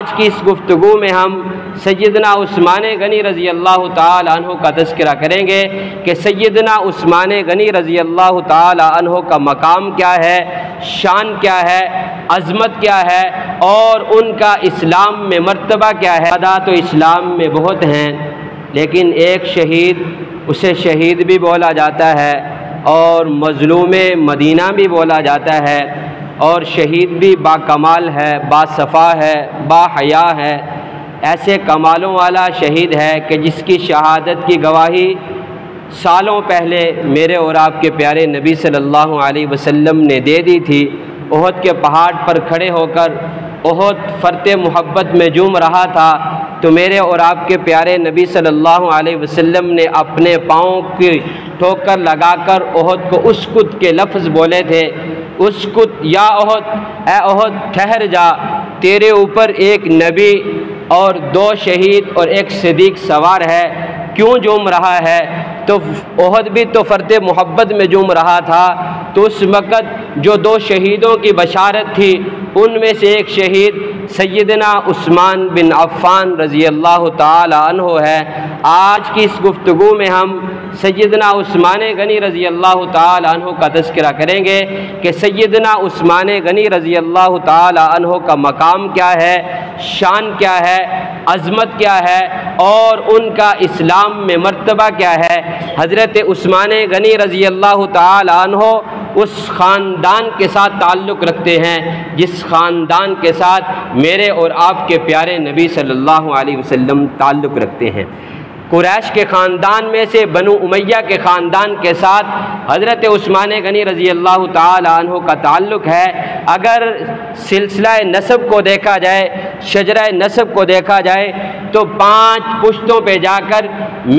آج کی اس گفتگو میں ہم سیدنا عثمان غنی رضی اللہ تعالی عنہ کا تذکرہ کریں گے کہ سیدنا عثمان غنی رضی اللہ تعالی عنہ کا مقام کیا ہے، شان کیا ہے، عظمت کیا ہے، اور ان کا اسلام میں مرتبہ کیا ہے۔ ادا تو اسلام میں بہت ہیں، لیکن ایک شہید، اسے شہید بھی بولا جاتا ہے اور مظلوم مدینہ بھی بولا جاتا ہے، اور شہید بھی با کمال ہے، با صفا ہے، با حیا ہے۔ ایسے کمالوں والا شہید ہے کہ جس کی شہادت کی گواہی سالوں پہلے میرے اور آپ کے پیارے نبی صلی اللہ علیہ وسلم نے دے دی تھی۔ احد کے پہاڑ پر کھڑے ہو کر احد فرط محبت میں جھوم رہا تھا، تو میرے اور آپ کے پیارے نبی صلی اللہ علیہ وسلم نے اپنے پاؤں کی ٹھوکر لگا کر احد کو اسکت کے لفظ بولے تھے، اسکت یا احد، اے احد ٹھہر جا، تیرے اوپر ایک نبی اور 2 شہید اور 1 صدیق سوار ہے، کیوں جھوم رہا ہے؟ تو احد بھی تو فرط محبت میں جھوم رہا تھا، تو اس وقت جو 2 شہیدوں کی بشارت تھی ان میں سے ایک شہید سیدنا عثمان بن عفان رضی اللہ تعالی عنہ ہے۔ آج کی اس گفتگو میں ہم سیدنا عثمان غنی رضی اللہ تعالی عنہ کا تذکرہ کریں گے کہ سیدنا عثمان غنی رضی اللہ تعالی عنہ کا مقام کیا ہے، شان کیا ہے، عظمت کیا ہے، اور ان کا اسلام میں مرتبہ کیا ہے۔ حضرت عثمان غنی رضی اللہ تعالی عنہ اس خاندان کے ساتھ تعلق رکھتے ہیں جس خاندان کے ساتھ میرے اور آپ کے پیارے نبی صلی اللہ علیہ وسلم تعلق رکھتے ہیں۔ قریش کے خاندان میں سے بنو امیہ کے خاندان کے ساتھ حضرت عثمان غنی رضی اللہ تعالی عنہ کا تعلق ہے۔ اگر سلسلہ نسب کو دیکھا جائے، شجرہ نسب کو دیکھا جائے، تو 5 پشتوں پہ جا کر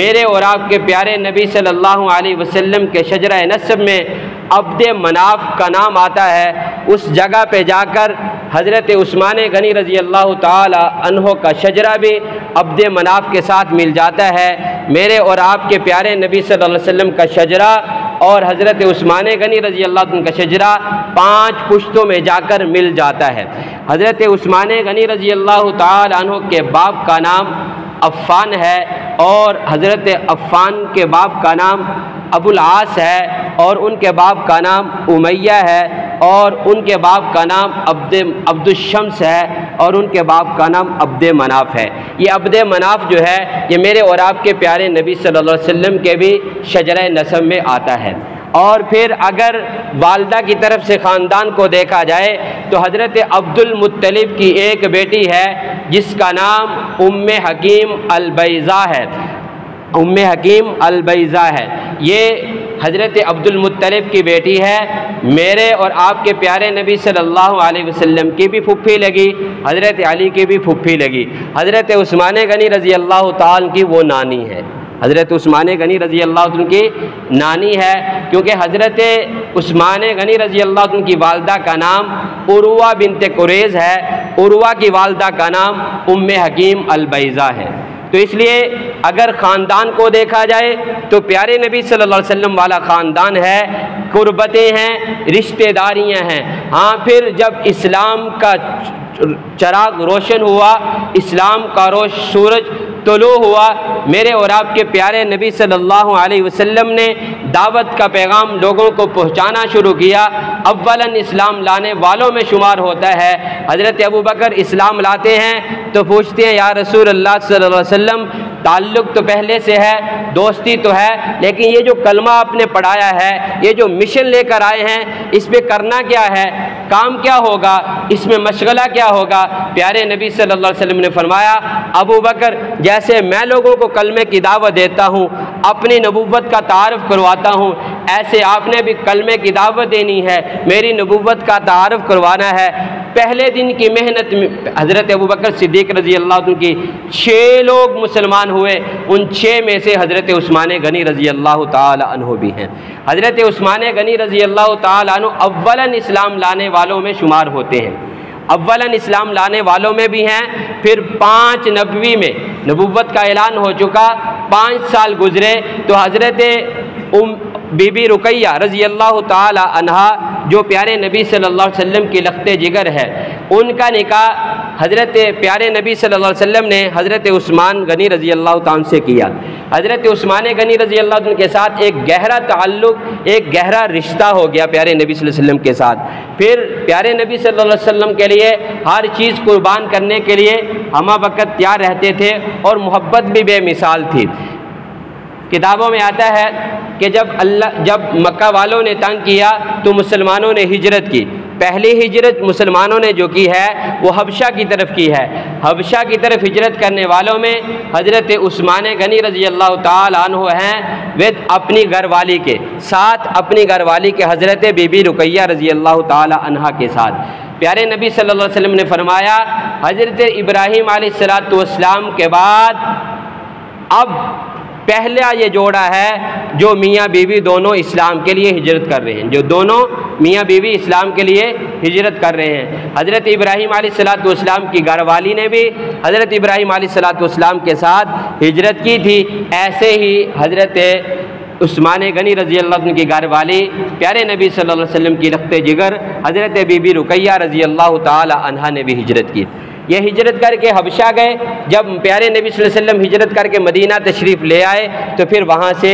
میرے اور آپ کے پیارے نبی صلی اللہ علیہ وسلم کے شجرہ نسب میں عبد مناف کا نام آتا ہے۔ اس جگہ پہ جا کر حضرت عثمان غنی رضی اللہ تعالی عنہ کا شجرہ بھی عبد مناف کے ساتھ مل جاتا ہے۔ میرے اور آپ کے پیارے نبی صلی اللہ علیہ وسلم کا شجرہ اور حضرت عثمان غنی رضی اللہ عنہ کا شجرہ 5 پشتوں میں جا کر مل جاتا ہے۔ حضرت عثمان غنی رضی اللہ تعالی عنہ کے باپ کا نام عفان ہے، اور حضرت عفان کے باپ کا نام ابو العاص ہے، اور ان کے باپ کا نام امیہ ہے، اور ان کے باپ کا نام عبد الشمس ہے، اور ان کے باپ کا نام عبد مناف ہے۔ یہ عبد مناف جو ہے یہ میرے اور آپ کے پیارے نبی صلی اللہ علیہ وسلم کے بھی شجرہ نسب میں آتا ہے۔ اور پھر اگر والدہ کی طرف سے خاندان کو دیکھا جائے تو حضرت عبد المطلب کی ایک بیٹی ہے جس کا نام ام حکیم البیضہ ہے، ام حکیم البیضہ ہے۔ یہ حضرت عبد المطلب کی بیٹی ہے، میرے اور آپ کے پیارے نبی صلی اللہ علیہ وسلم کی بھی پھپھی لگی، حضرت علی کی بھی پھپھی لگی۔ حضرت عثمان غنی رضی اللہ تعالی کی وہ نانی ہے، حضرت عثمان غنی رضی اللہ عنہ کی نانی ہے، کیونکہ حضرت عثمان غنی رضی اللہ عنہ کی والدہ کا نام عروہ بنت قریظ ہے، عروہ کی والدہ کا نام ام حکیم البیضہ ہے۔ تو اس لیے اگر خاندان کو دیکھا جائے تو پیارے نبی صلی اللہ علیہ وسلم والا خاندان ہے، قربتیں ہیں، رشتہ داریاں ہیں۔ ہاں پھر جب اسلام کا چراغ روشن ہوا، اسلام کا سورج طلوع ہوا، میرے اور آپ کے پیارے نبی صلی اللہ علیہ وسلم نے دعوت کا پیغام لوگوں کو پہنچانا شروع کیا۔ اولاً اسلام لانے والوں میں شمار ہوتا ہے۔ حضرت ابوبکر اسلام لاتے ہیں تو پوچھتے ہیں یا رسول اللہ صلی اللہ علیہ وسلم، تعلق تو پہلے سے ہے، دوستی تو ہے، لیکن یہ جو کلمہ آپ نے پڑھایا ہے، یہ جو مشن لے کر آئے ہیں، اس پہ کرنا کیا ہے، کام کیا ہوگا، اس میں مشغلہ کیا ہوگا؟ پیارے نبی صلی اللہ علیہ وسلم نے فرمایا ابوبکر جیسے میں لوگوں کو کلمے کی دعوت دیتا ہوں، اپنی نبوت کا تعارف کرواتا ہوں، ایسے آپ نے بھی کلمے کی دعوت دینی ہے، میری نبوت کا تعارف کروانا ہے۔ پہلے دن کی محنت میں حضرت ابوبکر صدیق رضی اللہ عنہ کی 6 لوگ مسلمان ہوئے، ان 6 میں سے حضرت عثمان غنی رضی اللہ تعالی عنہ بھی ہیں۔ حضرت عثمان غنی رضی اللہ تعالی عنہ اولاً اسلام لانے والوں میں شمار ہوتے ہیں، اولاً اسلام لانے والوں میں بھی ہیں۔ پھر 5 نبوی میں نبوت کا اعلان ہو چکا، 5 سال گزرے تو حضرت بی بی رقیہ رضی اللہ تعالی عنہا جو پیارے نبی صلی اللہ علیہ وسلم کی لخت جگر ہے، ان کا نکاح حضرت پیارے نبی صلی اللہ علیہ وسلم نے حضرت عثمان غنی رضی اللہ تعالیٰ سے کیا۔ حضرت عثمان غنی رضی اللہ عنہ کے ساتھ ایک گہرا تعلق، ایک گہرا رشتہ ہو گیا پیارے نبی صلی اللہ علیہ وسلم کے ساتھ۔ پھر پیارے نبی صلی اللہ علیہ وسلم کے لیے ہر چیز قربان کرنے کے لیے ہمہ وقت تیار رہتے تھے، اور محبت بھی بے مثال تھی۔ کتابوں میں آتا ہے کہ جب مکہ والوں نے تنگ کیا تو مسلمانوں نے ہجرت کی۔ پہلی ہجرت مسلمانوں نے جو کی ہے وہ حبشہ کی طرف کی ہے۔ حبشہ کی طرف ہجرت کرنے والوں میں حضرت عثمان غنی رضی اللہ تعالیٰ عنہ ہیں، وہ اپنی گھر والی کے ساتھ، اپنی گھر والی کے حضرت بی بی رقیہ رضی اللہ تعالیٰ عنہا کے ساتھ۔ پیارے نبی صلی اللہ علیہ وسلم نے فرمایا حضرت ابراہیم علیہ السلام کے بعد اب پہلا یہ جوڑا ہے جو میاں بیوی دونوں اسلام کے لیے ہجرت کر رہے ہیں، جو دونوں میاں بیوی اسلام کے لیے ہجرت کر رہے ہیں۔ حضرت ابراہیم علیہ السلام کی گھر والی نے بھی حضرت ابراہیم علیہ السلام کے ساتھ ہجرت کی تھی، ایسے ہی حضرت عثمان غنی رضی اللہ عنہ کی گھر والی پیارے نبی صلی اللہ علیہ وسلم کی لخت جگر حضرت بی بی رقیہ رضی اللہ تعالی عنہا نے بھی ہجرت کی۔ یہ ہجرت کر کے حبشہ گئے۔ جب پیارے نبی صلی اللہ علیہ وسلم ہجرت کر کے مدینہ تشریف لے آئے تو پھر وہاں سے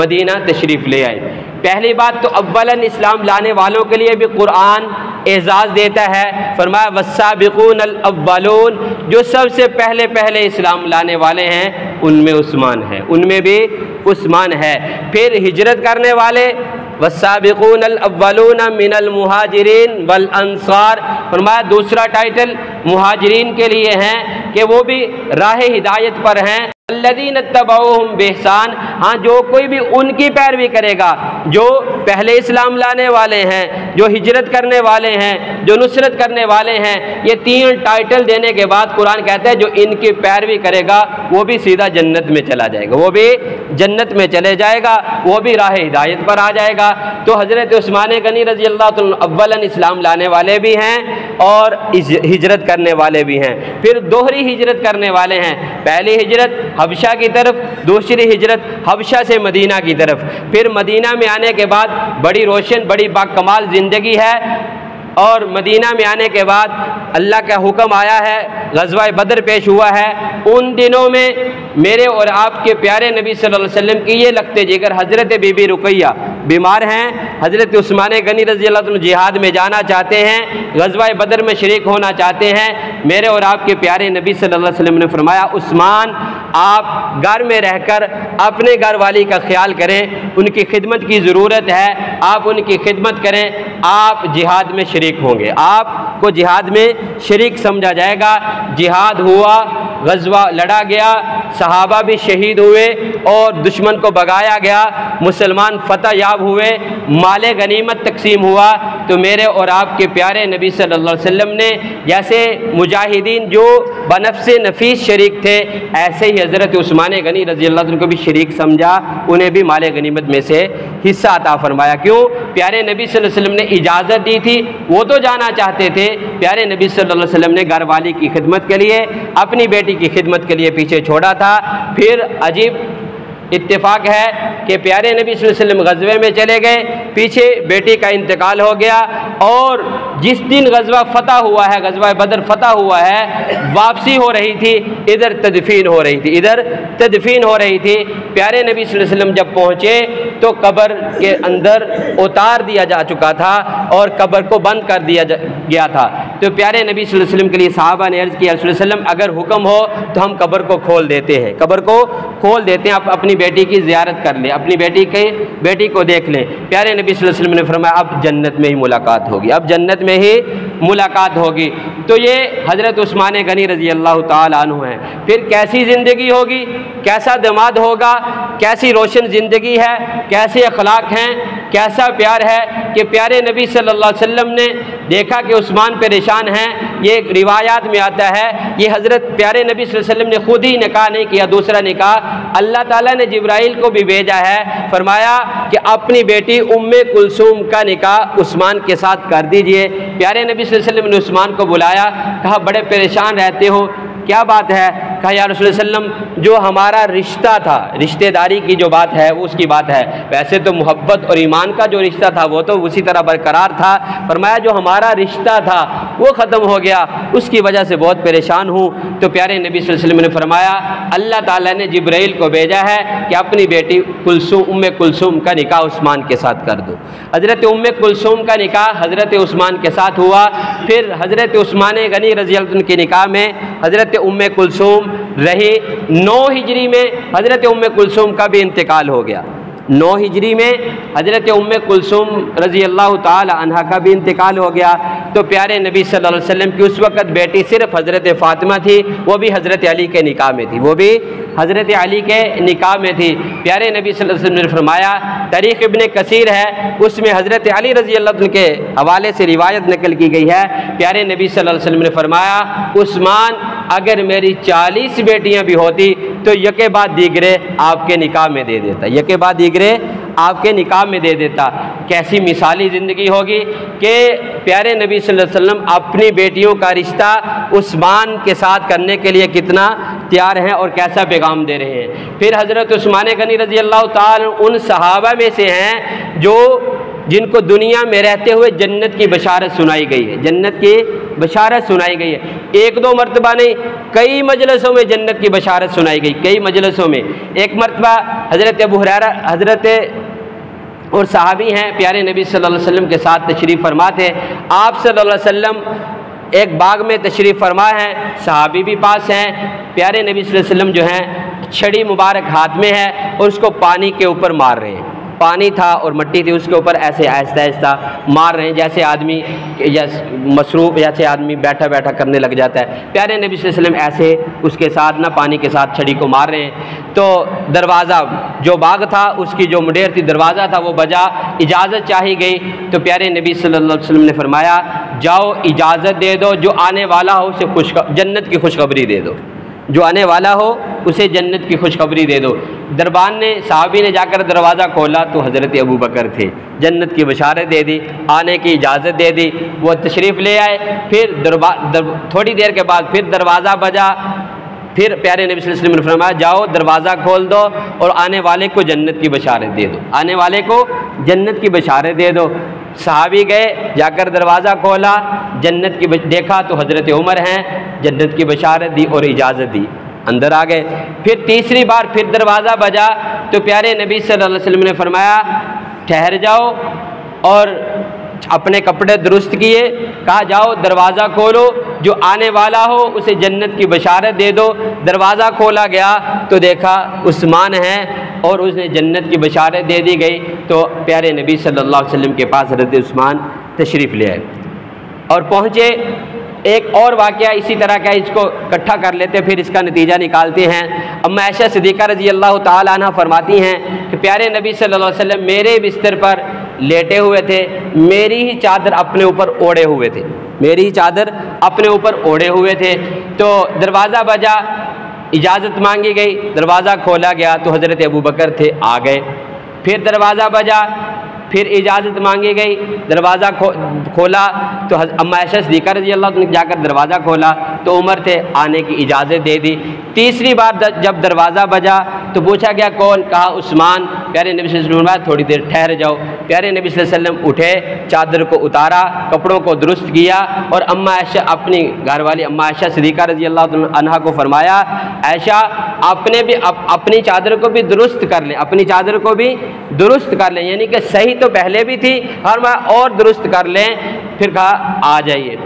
مدینہ تشریف لے آئے۔ پہلی بات تو اولاً اسلام لانے والوں کے لیے بھی قرآن اعزاز دیتا ہے، فرمایا والسابقون الاولون، جو سب سے پہلے اسلام لانے والے ہیں ان میں عثمان ہے، ان میں بھی عثمان ہے۔ پھر ہجرت کرنے والے والسابقون الاولون من المہاجرین والانصار، فرمایا دوسرا ٹائٹل مہاجرین کے لیے ہیں کہ وہ بھی راہ ہدایت پر ہیں۔ الذین اتبعوہم بإحسان، ہاں جو کوئی بھی ان کی پیروی کرے گا، جو پہلے اسلام لانے والے ہیں، جو ہجرت کرنے والے ہیں، جو نصرت کرنے والے ہیں، یہ تین ٹائٹل دینے کے بعد قرآن کہتا ہے جو ان کی پیروی کرے گا وہ بھی سیدھا جنت میں چلا جائے گا، وہ بھی جنت میں چلے جائے گا، وہ بھی راہ ہدایت پر آ جائے گا۔ تو حضرت عثمان غنی رضی اللہ عنہ اولاً اسلام لانے والے بھی ہیں اور ہجرت کرنے والے بھی ہیں، پھر دوہری ہجرت کرنے والے ہیں۔ پہلی ہجرت حبشہ کی طرف، دوسری ہجرت حبشہ سے مدینہ کی طرف۔ پھر مدینہ میں آنے کے بعد بڑی روشن، بڑی باکمال زندگی ہے، اور مدینہ میں آنے کے بعد اللہ کا حکم آیا ہے، غزوہ بدر پیش ہوا ہے۔ ان دنوں میں میرے اور آپ کے پیارے نبی صلی اللہ علیہ وسلم کی یہ لخت جگر حضرت بی بی رقیہ بیمار ہیں، حضرت عثمان غنی رضی اللہ عنہ جہاد میں جانا چاہتے ہیں، غزوہ بدر میں شریک ہونا چاہتے ہیں۔ میرے اور آپ کے پیارے نبی صلی اللہ علیہ وسلم نے فرمایا عثمان آپ گھر میں رہ کر اپنے گھر والی کا خیال کریں، ان کی خدمت کی ضرورت ہے، آپ ان کی خدمت کریں، آپ جہاد میں شریک ہوں گے، آپ کو جہاد میں شریک سمجھا جائے گا۔ جہاد ہوا، غزوہ لڑا گیا، صحابہ بھی شہید ہوئے اور دشمن کو بھگایا گیا، مسلمان فتح یاب ہوئے، مال غنیمت تقسیم ہوا۔ تو میرے اور آپ کے پیارے نبی صلی اللہ علیہ وسلم نے جیسے مجاہدین جو بنفس نفیس شریک تھے، ایسے ہی حضرت عثمان غنی رضی اللہ عنہ کو بھی شریک سمجھا، انہیں بھی مال غنیمت میں سے حصہ عطا فرمایا۔ کیوں؟ پیارے نبی صلی اللہ علیہ وسلم نے اجازت دی تھی، وہ تو جانا چاہتے تھے، پیارے نبی صلی اللہ علیہ وسلم نے گھر والی کی خدمت کے لیے، اپنی بیٹی کی خدمت کے لیے پیچھے چھوڑا تھا۔ پھر عجیب اتفاق ہے کہ پیارے نبی صلی اللہ علیہ وسلم غزوے میں چلے گئے، پیچھے بیٹی کا انتقال ہو گیا، اور جس دن غزوہ فتح ہوا ہے، غزوہ بدر فتح ہوا ہے، واپسی ہو رہی تھی، ادھر تدفین ہو رہی تھی، ادھر تدفین ہو رہی تھی۔ پیارے نبی صلی اللہ علیہ وسلم جب پہنچے تو قبر کے اندر اتار دیا جا چکا تھا اور قبر کو بند کر دیا گیا تھا۔ تو پیارے نبی صلی اللہ علیہ وسلم کے لیے صحابہ نے عرض کیا رسول اللہ علیہ وسلم اگر حکم ہو تو ہم قبر کو کھول دیتے ہیں، قبر کو کھول دیتے ہیں، آپ اپنی بیٹی کی زیارت کر لیں، اپنی بیٹی کو دیکھ لیں۔ پیارے نبی صلی اللہ علیہ وسلم نے فرمایا اب جنت میں ہی ملاقات ہوگی، اب جنت میں ہی ملاقات ہوگی۔ تو یہ حضرت عثمان غنی رضی اللہ تعالی عنہ ہیں۔ پھر کیسی زندگی ہوگی، کیسا داماد ہوگا، کیسی روشن زندگی ہے، کیسے اخلاق ہیں، کیسا پیار ہے کہ پیارے نبی صلی اللہ علیہ وسلم نے دیکھا کہ عثمان پریشان ہیں۔ یہ روایات میں آتا ہے یہ حضرت پیارے نبی صلی اللہ علیہ وسلم نے خود ہی نکاح نہیں کیا، دوسرا نکاح اللہ تعالیٰ نے جبرائیل کو بھی بھیجا ہے، فرمایا کہ اپنی بیٹی ام کلثوم کا نکاح عثمان کے ساتھ کر دیجئے۔ پیارے نبی صلی اللہ علیہ وسلم نے عثمان کو بلایا، کہا بڑے پریشان رہتے ہو، کیا بات ہے؟ کہا یا رسول اللہ صلی اللہ علیہ وسلم جو ہمارا رشتہ تھا، رشتہ داری کی جو بات ہے وہ اس کی بات ہے، ویسے تو محبت اور ایمان کا جو رشتہ تھا وہ تو اسی طرح برقرار تھا، فرمایا جو ہمارا رشتہ تھا وہ ختم ہو گیا، اس کی وجہ سے بہت پریشان ہوں۔ تو پیارے نبی صلی اللہ علیہ وسلم نے فرمایا اللہ تعالیٰ نے جبرائیل کو بھیجا ہے کہ اپنی بیٹی ام کلثوم کا نکاح عثمان کے ساتھ کر دو۔ حضرت ام کلثوم کا نکاح حضرت عثمان کے ساتھ ہوا، پھر حضرت عثمان غنی رضی اللہ عنہ کے نکاح میں حضرت ام کلثوم رہی۔ 9 ہجری میں حضرت ام کلثوم کا بھی انتقال ہو گیا، 9 ہجری میں حضرت ام کلثوم رضی اللہ تعالی عنہا کا بھی انتقال ہو گیا۔ تو پیارے نبی صلی اللہ علیہ وسلم کی اس وقت بیٹی صرف حضرت فاطمہ تھی، وہ بھی حضرت علی کے نکاح میں تھی، وہ بھی حضرت علی کے نکاح میں تھی۔ پیارے نبی صلی اللہ علیہ وسلم نے فرمایا، تاریخ ابن کثیر ہے اس میں حضرت علی رضی اللہ عنہ کے حوالے سے روایت نقل کی گئی ہے، پیارے نبی صلی اللہ علیہ وسلم نے فرمایا عثمان اگر میری 40 بیٹیاں بھی ہوتی تو یکے بعد دیگرے آپ کے نکاح میں دے دیتا، یکے بعد دیگرے آپ کے نکاح میں دے دیتا۔ کیسی مثالی زندگی ہوگی کہ پیارے نبی صلی اللہ علیہ وسلم اپنی بیٹیوں کا رشتہ عثمان کے ساتھ کرنے کے لیے کتنا تیار ہیں اور کیسا پیغام دے رہے ہیں۔ پھر حضرت عثمان غنی رضی اللہ تعالی ان صحابہ میں سے ہیں جو جن کو دنیا میں رہتے ہوئے جنت کی بشارت سنائی گئی ہے، جنت کی بشارت سنائی گئی ہے، 1-2 مرتبہ نہیں، کئی مجلسوں میں جنت کی بشارت سنائی گئی، کئی مجلسوں میں۔ ایک مرتبہ حضرت ابو ہریرہ حضرت اور صحابی ہیں پیارے نبی صلی اللہ علیہ وسلم کے ساتھ تشریف فرما تھے، آپ صلی اللہ علیہ وسلم ایک باغ میں تشریف فرما ہیں، صحابی بھی پاس ہیں، پیارے نبی صلی اللہ علیہ وسلم جو ہیں چھڑی مبارک ہاتھ میں ہے اور اس کو پانی کے اوپر مار رہے ہیں، پانی تھا اور مٹی تھی، اس کے اوپر ایسے آہستہ آہستہ مار رہے ہیں جیسے آدمی مصروف جیسے آدمی بیٹھا بیٹھا کرنے لگ جاتا ہے۔ پیارے نبی صلی اللہ علیہ وسلم ایسے اس کے ساتھ نہ پانی کے ساتھ چھڑی کو مار رہے ہیں، تو دروازہ جو باغ تھا اس کی جو مڈیر تھی دروازہ تھا وہ بجا، اجازت چاہی گئی، تو پیارے نبی صلی اللہ علیہ وسلم نے فرمایا جاؤ اجازت دے دو، جو آنے والا ہو اسے جنت کی خوشخبری دے دو، جو آنے والا ہو اسے جنت کی خوشخبری دے دو۔ دربان نے صحابی نے جا کر دروازہ کھولا تو حضرت ابو بکر تھے، جنت کی بشارت دے دی، آنے کی اجازت دے دی، وہ تشریف لے آئے۔ پھر تھوڑی دیر کے بعد پھر دروازہ بجا، پھر پیارے نبی صلی اللہ علیہ وسلم نے فرمایا جاؤ دروازہ کھول دو اور آنے والے کو جنت کی بشارت دے دو، آنے والے کو جنت کی بشارت دے دو۔ صحابی گئے، جا کر دروازہ کھولا، جنت کی دیکھا تو حضرت عمر ہیں، جنت کی بشارت دی اور اجازت دی، اندر آ گئے۔ پھر تیسری بار پھر دروازہ بجا تو پیارے نبی صلی اللہ علیہ وسلم نے فرمایا ٹھہر جاؤ، اور اپنے کپڑے درست کیے، کہا جاؤ دروازہ کھولو، جو آنے والا ہو اسے جنت کی بشارت دے دو۔ دروازہ کھولا گیا تو دیکھا عثمان ہیں اور اس نے جنت کی بشارت دے دی گئی، تو پیارے نبی صلی اللہ علیہ وسلم کے پاس حضرت عثمان تشریف لے آئے اور پہنچے۔ ایک اور واقعہ اسی طرح کا، اس کو اکٹھا کر لیتے پھر اس کا نتیجہ نکالتے ہیں۔ اما عائشہ صدیقہ رضی اللہ تعالی عنہ فرماتی ہیں کہ پیارے نبی صلی اللہ علیہ وسلم میرے بستر پر لیٹے ہوئے تھے، میری ہی چادر اپنے اوپر اوڑھے ہوئے تھے، میری ہی چادر اپنے اوپر اوڑھے ہوئے تھے۔ تو دروازہ بجا، اجازت مانگی گئی، دروازہ کھولا گیا تو حضرت ابو بکر تھے، آ گئے۔ پھر دروازہ بجا، پھر اجازت مانگی گئی، دروازہ کھولا تو اما عائشہ صدیقہ رضی اللہ عنہ نے جا کر دروازہ کھولا تو عمر تھے، آنے کی اجازت دے دی۔ تیسری بار جب دروازہ بجا تو پوچھا گیا کون؟ کہا عثمان۔ پیارے نبی صلی اللہ علیہ وسلم تھوڑی دیر ٹھہر جاؤ۔ پیارے نبی صلی اللہ علیہ وسلم اٹھے، چادر کو اتارا، کپڑوں کو درست کیا اور اما عائشہ اپنی گھر والی اما عائشہ صدیقہ رضی اللہ عنہا کو فرمایا عائشہ اپنے بھی اپنی چادر کو بھی درست کر لیں، اپنی چادر کو بھی درست کر لیں، یعنی کہ صحیح تو پہلے بھی تھی اور درست کر لیں۔ پھر کہا آ جائیے،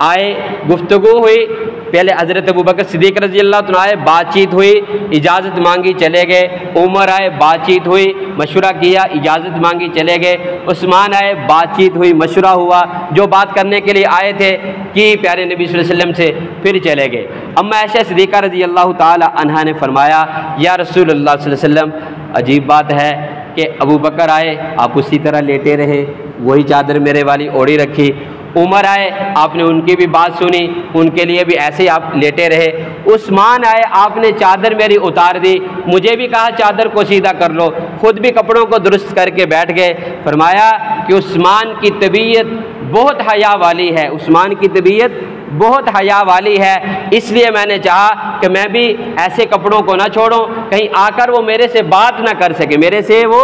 آئے، گفتگو ہوئی، پہلے حضرت ابوبکر صدیق رضی اللہ عنہ آئے، بات چیت ہوئی، اجازت مانگی، چلے گئے۔ عمر آئے، بات چیت ہوئی، مشورہ کیا، اجازت مانگی، چلے گئے۔ عثمان آئے، بات چیت ہوئی، مشورہ ہوا، جو بات کرنے کے لیے آئے تھے کہ پیارے نبی صلی اللہ علیہ وسلم سے، پھر چلے گئے۔ اما عائشہ صدیقہ رضی اللہ تعالی عنہا نے فرمایا یا رسول اللہ صلی اللہ علیہ وسلم عجیب بات ہے کہ ابو بکر آئے، آپ اسی طرح لیٹے رہے، وہی چادر میرے والی اوڑھی رکھی۔ عمر آئے، آپ نے ان کی بھی بات سنی، ان کے لیے بھی ایسے ہی آپ لیٹے رہے۔ عثمان آئے، آپ نے چادر میری اتار دی، مجھے بھی کہا چادر کو سیدھا کر لو، خود بھی کپڑوں کو درست کر کے بیٹھ گئے۔ فرمایا کہ عثمان کی طبیعت بہت حیا والی ہے، عثمان کی طبیعت بہت حیا والی ہے، اس لیے میں نے چاہا کہ میں بھی ایسے کپڑوں کو نہ چھوڑوں، کہیں آ کر وہ میرے سے بات نہ کر سکے، میرے سے وہ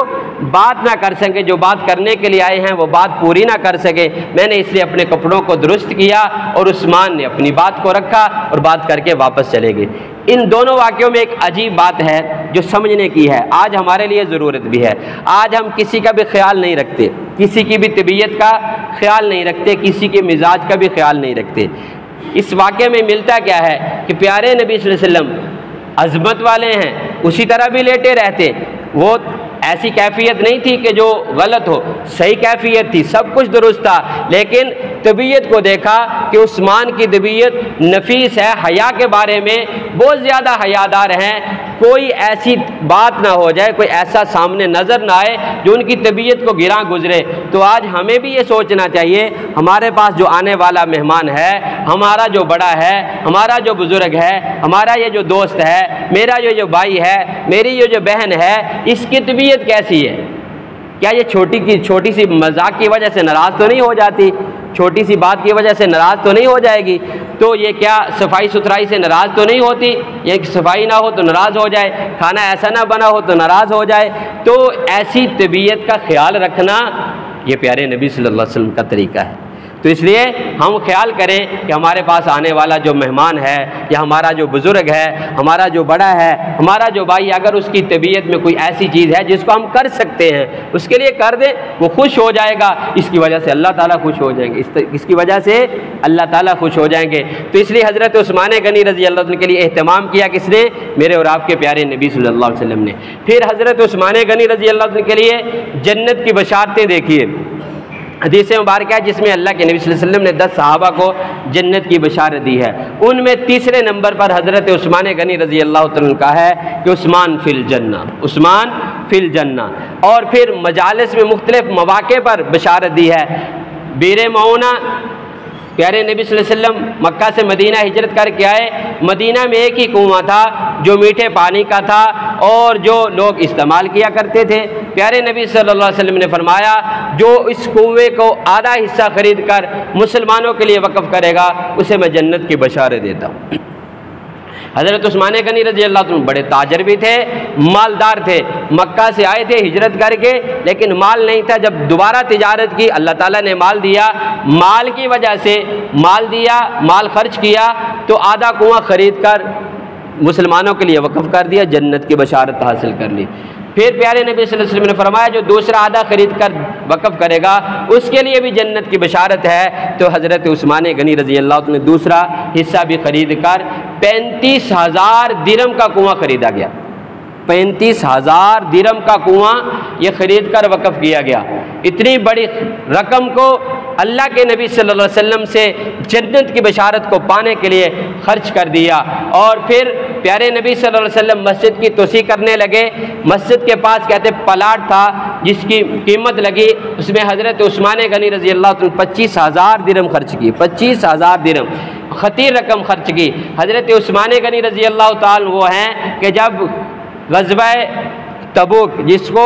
بات نہ کر سکے، جو بات کرنے کے لیے آئے ہیں وہ بات پوری نہ کر سکے۔ میں نے اس لیے اپنے کپڑوں کو درست کیا اور عثمان نے اپنی بات کو رکھا اور بات کر کے واپس چلے گئے۔ ان دونوں واقعوں میں ایک عجیب بات ہے جو سمجھنے کی ہے، آج ہمارے لیے ضرورت بھی ہے۔ آج ہم کسی کا بھی خیال نہیں رکھتے، کسی کی بھی طبیعت کا خیال نہیں رکھتے، کسی کے مزاج کا بھی خیال نہیں رکھتے۔ اس واقعے میں ملتا کیا ہے کہ پیارے نبی صلی اللہ علیہ وسلم عظمت والے ہیں، اسی طرح بھی لیٹے رہتے، وہ ایسی کیفیت نہیں تھی کہ جو غلط ہو، صحیح کیفیت تھی، سب کچھ درست تھا، لیکن طبیعت کو دیکھا کہ عثمان کی طبیعت نفیس ہے، حیا کے بارے میں بہت زیادہ حیادار ہیں، کوئی ایسی بات نہ ہو جائے، کوئی ایسا سامنے نظر نہ آئے جو ان کی طبیعت کو گراں گزرے۔ تو آج ہمیں بھی یہ سوچنا چاہیے، ہمارے پاس جو آنے والا مہمان ہے، ہمارا جو بڑا ہے، ہمارا جو بزرگ ہے، ہمارا یہ جو دوست ہے، میرا یہ جو بھائی ہے، میری یہ جو بہن ہے، اس کی طبیعت کیسی ہے؟ کیا یہ چھوٹی سی مذاق کی وجہ سے ناراض تو نہیں ہو جاتی؟ چھوٹی سی بات کی وجہ سے ناراض تو نہیں ہو جائے گی؟ تو یہ کیا صفائی ستھرائی سے ناراض تو نہیں ہوتی؟ یہ صفائی نہ ہو تو ناراض ہو جائے، کھانا ایسا نہ بنا ہو تو ناراض ہو جائے؟ تو ایسی طبیعت کا خیال رکھنا یہ پیارے نبی صلی اللہ علیہ وسلم کا طریقہ ہے۔ تو اس لیے ہم خیال کریں کہ ہمارے پاس آنے والا جو مہمان ہے یا ہمارا جو بزرگ ہے، ہمارا جو بڑا ہے، ہمارا جو بھائی، اگر اس کی طبیعت میں کوئی ایسی چیز ہے جس کو ہم کر سکتے ہیں اس کے لیے کر دیں، وہ خوش ہو جائے گا، اس کی وجہ سے اللہ تعالیٰ خوش ہو جائیں گے، اس کی وجہ سے اللہ تعالیٰ خوش ہو جائیں گے۔ تو اس لیے حضرت عثمان غنی رضی اللہ عنہ کے لیے اہتمام کیا کس نے؟ میرے اور آپ کے پیارے نبی صلی اللہ علیہ وسلم نے۔ پھر حضرت عثمان غنی رضی اللہ عنہ کے لیے جنت کی بشارتیں دیکھیے، حدیث مبارکہ ہے جس میں اللہ کے نبی صلی اللہ علیہ وسلم نے 10 صحابہ کو جنت کی بشارت دی ہے، ان میں تیسرے نمبر پر حضرت عثمان غنی رضی اللہ عنہ کا ہے کہ عثمان فی الجنہ، عثمان فی الجنہ۔ اور پھر مجالس میں مختلف مواقع پر بشارت دی ہے۔ بیر معونہ، پیارے نبی صلی اللہ علیہ وسلم مکہ سے مدینہ ہجرت کر کے آئے، مدینہ میں ایک ہی کنواں تھا جو میٹھے پانی کا تھا اور جو لوگ استعمال کیا کرتے تھے۔ پیارے نبی صلی اللہ علیہ وسلم نے فرمایا جو اس کنویں کو آدھا حصہ خرید کر مسلمانوں کے لیے وقف کرے گا اسے میں جنت کی بشارت دیتا ہوں۔ حضرت عثمان غنی رضی اللہ عنہ بڑے تاجر بھی تھے، مالدار تھے، مکہ سے آئے تھے ہجرت کر کے، لیکن مال نہیں تھا۔ جب دوبارہ تجارت کی اللہ تعالیٰ نے مال دیا، مال کی وجہ سے مال دیا، مال خرچ کیا تو آدھا کنواں خرید کر مسلمانوں کے لیے وقف کر دیا، جنت کی بشارت حاصل کر لی۔ پھر پیارے نبی صلی اللہ علیہ وسلم نے فرمایا جو دوسرا آدھا خرید کر وقف کرے گا اس کے لیے بھی جنت کی بشارت ہے۔ تو حضرت عثمان غنی رضی اللہ عنہ نے دوسرا حصہ بھی خرید کر 35,000 درہم کا کنواں خریدا گیا، 35,000 درہم کا کنواں یہ خرید کر وقف کیا گیا۔ اتنی بڑی رقم کو اللہ کے نبی صلی اللہ علیہ وسلم سے جنت کی بشارت کو پانے کے لیے خرچ کر دیا۔ اور پھر پیارے نبی صلی اللہ علیہ وسلم مسجد کی توسیع کرنے لگے۔ مسجد کے پاس کہتے پلاٹ تھا جس کی قیمت لگی، اس میں حضرت عثمان غنی رضی اللہ عنہ 25,000 درہم خرچ کی، 25,000 درہم، خطیر رقم خرچ کی۔ حضرت عثمان غنی رضی اللہ تعالیٰ وہ ہیں کہ جب غزوہ تبوک جس کو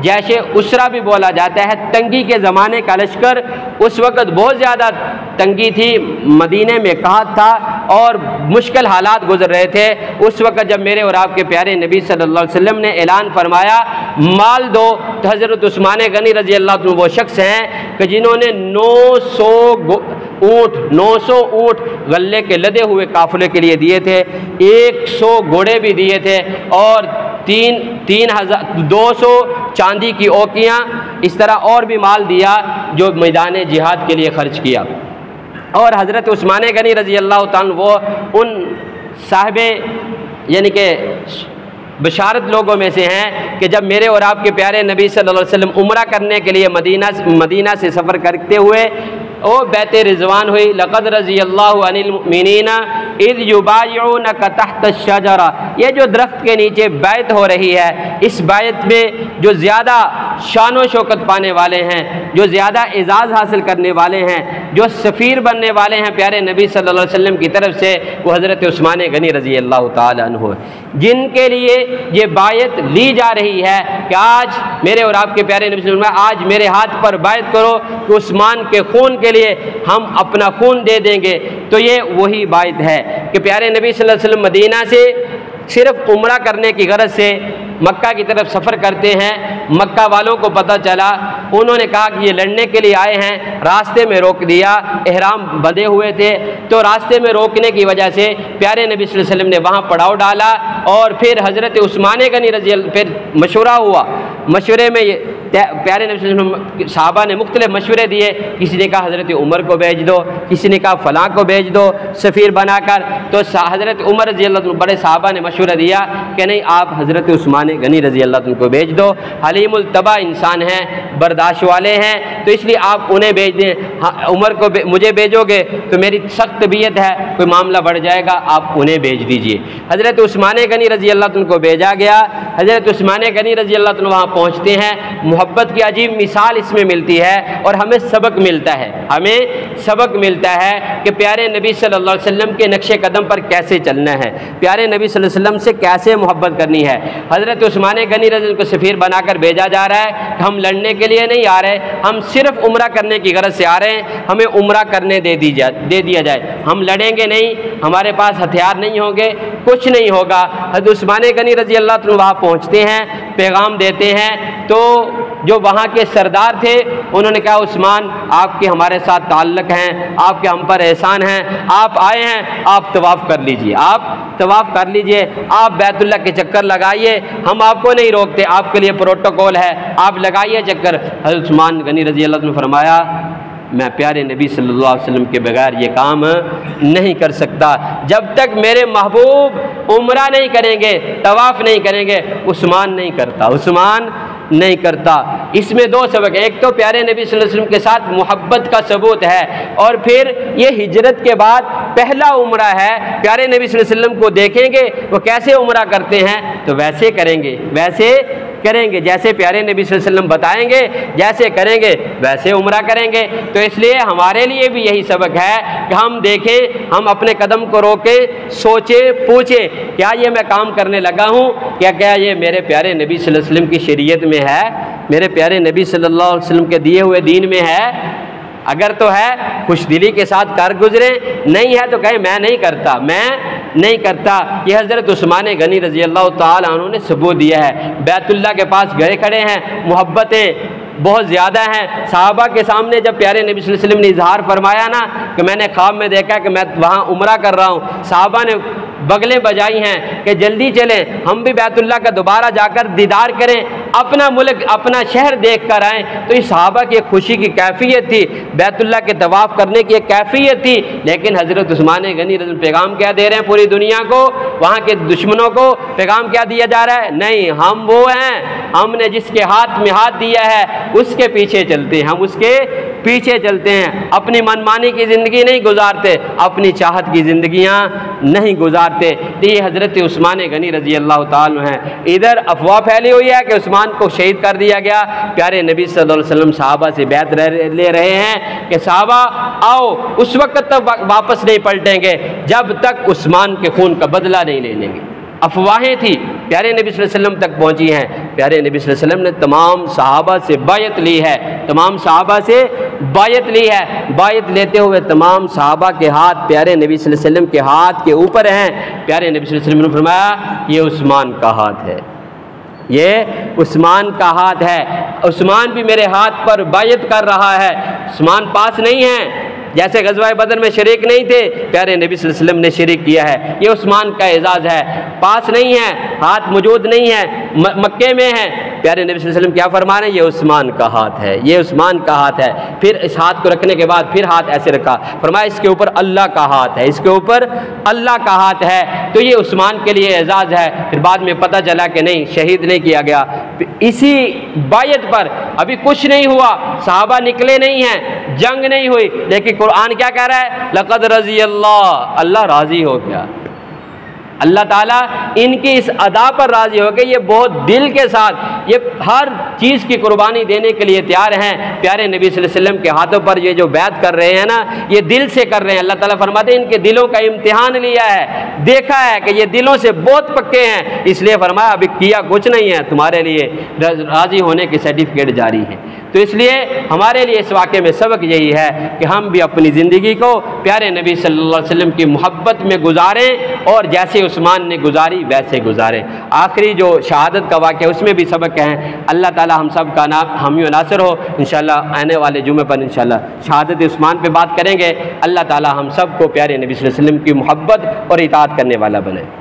جیش اسرا بھی بولا جاتا ہے، تنگی کے زمانے کا لشکر، اس وقت بہت زیادہ تنگی تھی، مدینے میں قحط تھا اور مشکل حالات گزر رہے تھے۔ اس وقت جب میرے اور آپ کے پیارے نبی صلی اللہ علیہ وسلم نے اعلان فرمایا مال دو، تو حضرت عثمان غنی رضی اللہ عنہ وہ شخص ہیں کہ جنہوں نے 900 اونٹ غلے کے لدے ہوئے قافلے کے لیے دیے تھے، 100 گھوڑے بھی دیے تھے اور 200 چاندی کی اوکیاں، اس طرح اور بھی مال دیا جو میدان جہاد کے لیے خرچ کیا۔ اور حضرت عثمان غنی رضی اللہ تعالیٰ وہ ان صاحب یعنی کہ بشارت لوگوں میں سے ہیں کہ جب میرے اور آپ کے پیارے نبی صلی اللہ علیہ وسلم عمرہ کرنے کے لیے مدینہ سے سفر کرتے ہوئے او بیت رضوان ہوئی، لقد رضی اللہ عن المؤمنین اذ یبایعونک تحت الشجرہ، یہ جو درخت کے نیچے بیعت ہو رہی ہے، اس بیعت میں جو زیادہ شان و شوکت پانے والے ہیں، جو زیادہ اعزاز حاصل کرنے والے ہیں، جو سفیر بننے والے ہیں پیارے نبی صلی اللہ علیہ وسلم کی طرف سے، وہ حضرت عثمان غنی رضی اللہ تعالی عنہ ہے، جن کے لیے یہ بایت لی جا رہی ہے کہ آج میرے اور آپ کے پیارے نبی صلی اللہ علیہ وسلم آج میرے ہاتھ پر بایت کرو کہ عثمان کے خون کے لیے ہم اپنا خون دے دیں گے۔ تو یہ وہی بایت ہے کہ پیارے نبی صلی اللہ علیہ وسلم مدینہ سے صرف عمرہ کرنے کی غرض سے مکہ کی طرف سفر کرتے ہیں۔ مکہ والوں کو پتہ چلا، انہوں نے کہا کہ یہ لڑنے کے لیے آئے ہیں، راستے میں روک دیا، احرام بندھے ہوئے تھے، تو راستے میں روکنے کی وجہ سے پیارے نبی صلی اللہ علیہ وسلم نے وہاں پڑاؤ ڈالا، اور پھر حضرت عثمان غنی رضی اللہ پھر مشورہ ہوا۔ مشورے میں پیارے نبی صلی اللہ علیہ وسلم صحابہ نے مختلف مشورے دیے، کسی نے کہا حضرت عمر کو بھیج دو، کسی نے کہا فلاں کو بھیج دو سفیر بنا کر، تو حضرت عمر رضی اللہ عنہ بڑے صحابہ نے مشورہ دیا کہ نہیں، آپ حضرت عثمان غنی رضی اللہ عنہ کو بھیج دو، حلیم الطبع انسان ہیں، برداشت والے ہیں، تو اس لیے آپ انہیں بھیج دیں۔ عمر کو مجھے بھیجو گے تو میری سخت طبیعت ہے، کوئی معاملہ بڑھ جائے گا، آپ انہیں بھیج دیجئے۔ حضرت عثمان غنی رضی اللہ عنہ کو بھیجا گیا۔ حضرت عثمان غنی رضی اللہ عنہ وہاں پہنچتے ہیں۔ محبت کی عجیب مثال اس میں ملتی ہے، اور ہمیں سبق ملتا ہے، ہمیں سبق ملتا ہے کہ پیارے نبی صلی اللہ علیہ وسلم کے نقش قدم پر کیسے چلنا ہے، پیارے نبی صلی اللہ علیہ وسلم سے کیسے محبت کرنی ہے۔ حضرت عثمان غنی رضی اللہ عنہ کو سفیر بنا کر بھیجا جا رہا ہے کہ ہم لڑنے کے لیے نہیں آ رہے، ہم صرف عمرہ کرنے کی غرض سے آ رہے ہیں، ہمیں عمرہ کرنے دے دیا جائے، ہم لڑیں گے نہیں، ہمارے پاس ہتھیار نہیں ہوں گے، کچھ نہیں ہوگا۔ حضرت عثمان غنی رضی اللہ عنہ وہاں پہنچتے ہیں، پیغام دیتے ہیں، تو جو وہاں کے سردار تھے انہوں نے کہا عثمان، آپ کے ہمارے ساتھ تعلق ہیں، آپ کے ہم پر احسان ہیں، آپ آئے ہیں، آپ طواف کر لیجئے، آپ طواف کر لیجئے، آپ بیت اللہ کے چکر لگائیے، ہم آپ کو نہیں روکتے، آپ کے لیے پروٹوکول ہے، آپ لگائیے چکر۔ حضرت عثمان غنی رضی اللہ عنہ نے فرمایا میں پیارے نبی صلی اللہ علیہ وسلم کے بغیر یہ کام نہیں کر سکتا، جب تک میرے محبوب عمرہ نہیں کریں گے، طواف نہیں کریں گے، عثمان نہیں کرتا، عثمان نہیں کرتا۔ اس میں دو سبق، ایک تو پیارے نبی صلی اللہ علیہ وسلم کے ساتھ محبت کا ثبوت ہے، اور پھر یہ ہجرت کے بعد پہلا عمرہ ہے، پیارے نبی صلی اللہ علیہ وسلم کو دیکھیں گے وہ کیسے عمرہ کرتے ہیں تو ویسے کریں گے، ویسے کریں گے، جیسے پیارے نبی صلی اللہ علیہ وسلم بتائیں گے جیسے کریں گے ویسے عمرہ کریں گے۔ تو اس لیے ہمارے لیے بھی یہی سبق ہے کہ ہم دیکھیں، ہم اپنے قدم کو روکیں، سوچیں، پوچھیں کیا یہ میں کام کرنے لگا ہوں، کیا یہ میرے پیارے نبی صلی اللہ علیہ وسلم کی شریعت میں ہے، میرے پیارے نبی صلی اللہ علیہ وسلم کے دیے ہوئے دین میں ہے؟ اگر تو ہے خوش دلی کے ساتھ کر گزریں، نہیں ہے تو کہیں میں نہیں کرتا، میں نہیں کرتا۔ یہ حضرت عثمان غنی رضی اللہ تعالی عنہ نے ثبوت دیا ہے، بیت اللہ کے پاس گئے کھڑے ہیں، محبتیں بہت زیادہ ہیں۔ صحابہ کے سامنے جب پیارے نبی صلی اللہ علیہ وسلم نے اظہار فرمایا نا کہ میں نے خواب میں دیکھا کہ میں وہاں عمرہ کر رہا ہوں، صحابہ نے بغلیں بجائی ہیں کہ جلدی چلیں، ہم بھی بیت اللہ کا دوبارہ جا کر دیدار کریں، اپنا ملک اپنا شہر دیکھ کر آئیں۔ تو یہ صحابہ کی خوشی کی کیفیت تھی، بیت اللہ کے طواف کرنے کی ایک کیفیت تھی۔ لیکن حضرت عثمان غنی رضی اللہ عنہ پیغام کیا دے رہے ہیں پوری دنیا کو، وہاں کے دشمنوں کو پیغام کیا دیا جا رہا ہے؟ نہیں، ہم وہ ہیں، ہم نے جس کے ہاتھ میں ہاتھ دیا ہے اس کے پیچھے چلتے ہیں، ہم اس کے پیچھے چلتے ہیں، اپنی منمانی کی زندگی نہیں گزارتے، اپنی چاہت کی زندگیاں نہیں گزارتے۔ یہ حضرت عثمان غنی رضی اللہ تعالیٰ ہیں۔ ادھر افواہ پھیلی ہوئی ہے کہ عثمان کو شہید کر دیا گیا، پیارے نبی صلی اللہ علیہ وسلم صحابہ سے بیعت لے رہے ہیں کہ صحابہ آؤ، اس وقت تک واپس نہیں پلٹیں گے جب تک عثمان کے خون کا بدلہ نہیں لے لیں گے۔ افواہیں تھی، پیارے نبی صلی اللہ علیہ وسلم تک پہنچی ہیں۔ پیارے نبی صلی اللہ علیہ وسلم نے تمام صحابہ سے بیعت لی ہے، تمام صحابہ سے بیعت لی ہے۔ بیعت لیتے ہوئے تمام صحابہ کے ہاتھ پیارے نبی صلی اللہ علیہ وسلم کے ہاتھ کے اوپر ہیں۔ پیارے نبی صلی اللہ علیہ وسلم نے فرمایا یہ عثمان کا ہاتھ ہے، یہ عثمان کا ہاتھ ہے، عثمان بھی میرے ہاتھ پر بیعت کر رہا ہے۔ عثمان پاس نہیں ہے، جیسے غزوہ بدر میں شریک نہیں تھے، پیارے نبی صلی اللہ علیہ وسلم نے شریک کیا ہے، یہ عثمان کا اعزاز ہے۔ پاس نہیں ہے، ہاتھ موجود نہیں ہے، مکے میں ہے، پیارے نبی صلی اللہ علیہ وسلم کیا فرما رہے ہیں؟ یہ عثمان کا ہاتھ ہے، یہ عثمان کا ہاتھ ہے۔ پھر اس ہاتھ کو رکھنے کے بعد پھر ہاتھ ایسے رکھا، فرمایا اس کے اوپر اللہ کا ہاتھ ہے، اس کے اوپر اللہ کا ہاتھ ہے، تو یہ عثمان کے لیے اعزاز ہے۔ پھر بعد میں پتہ چلا کہ نہیں، شہید نہیں کیا گیا۔ اسی بیعت پر ابھی کچھ نہیں ہوا، صحابہ نکلے نہیں ہیں، جنگ نہیں ہوئی، لیکن قرآن کیا کہہ رہا ہے؟ لقد رضی اللہ، اللہ راضی ہو گیا، اللہ تعالیٰ ان کی اس ادا پر راضی ہو کے یہ بہت دل کے ساتھ یہ ہر چیز کی قربانی دینے کے لیے تیار ہیں۔ پیارے نبی صلی اللہ علیہ وسلم کے ہاتھوں پر یہ جو بیعت کر رہے ہیں نا، یہ دل سے کر رہے ہیں۔ اللہ تعالیٰ فرماتے ہیں ان کے دلوں کا امتحان لیا ہے، دیکھا ہے کہ یہ دلوں سے بہت پکے ہیں، اس لیے فرمایا ابھی کیا کچھ نہیں ہے، تمہارے لیے راضی ہونے کی سرٹیفکیٹ جاری ہے۔ تو اس لیے ہمارے لیے اس واقعے میں سبق یہی ہے کہ ہم بھی اپنی زندگی کو پیارے نبی صلی اللہ علیہ وسلم کی محبت میں گزاریں اور جیسے عثمان نے گزاری ویسے گزاریں۔ آخری جو شہادت کا واقعہ اس میں بھی سبق ہے۔ اللہ تعالی ہم سب کا نام حامی و ناصر ہو۔ انشاءاللہ آنے والے جمعے پر انشاءاللہ شہادت عثمان پہ بات کریں گے۔ اللہ تعالی ہم سب کو پیارے نبی صلی اللہ علیہ وسلم کی محبت اور اطاعت کرنے والا بنائے۔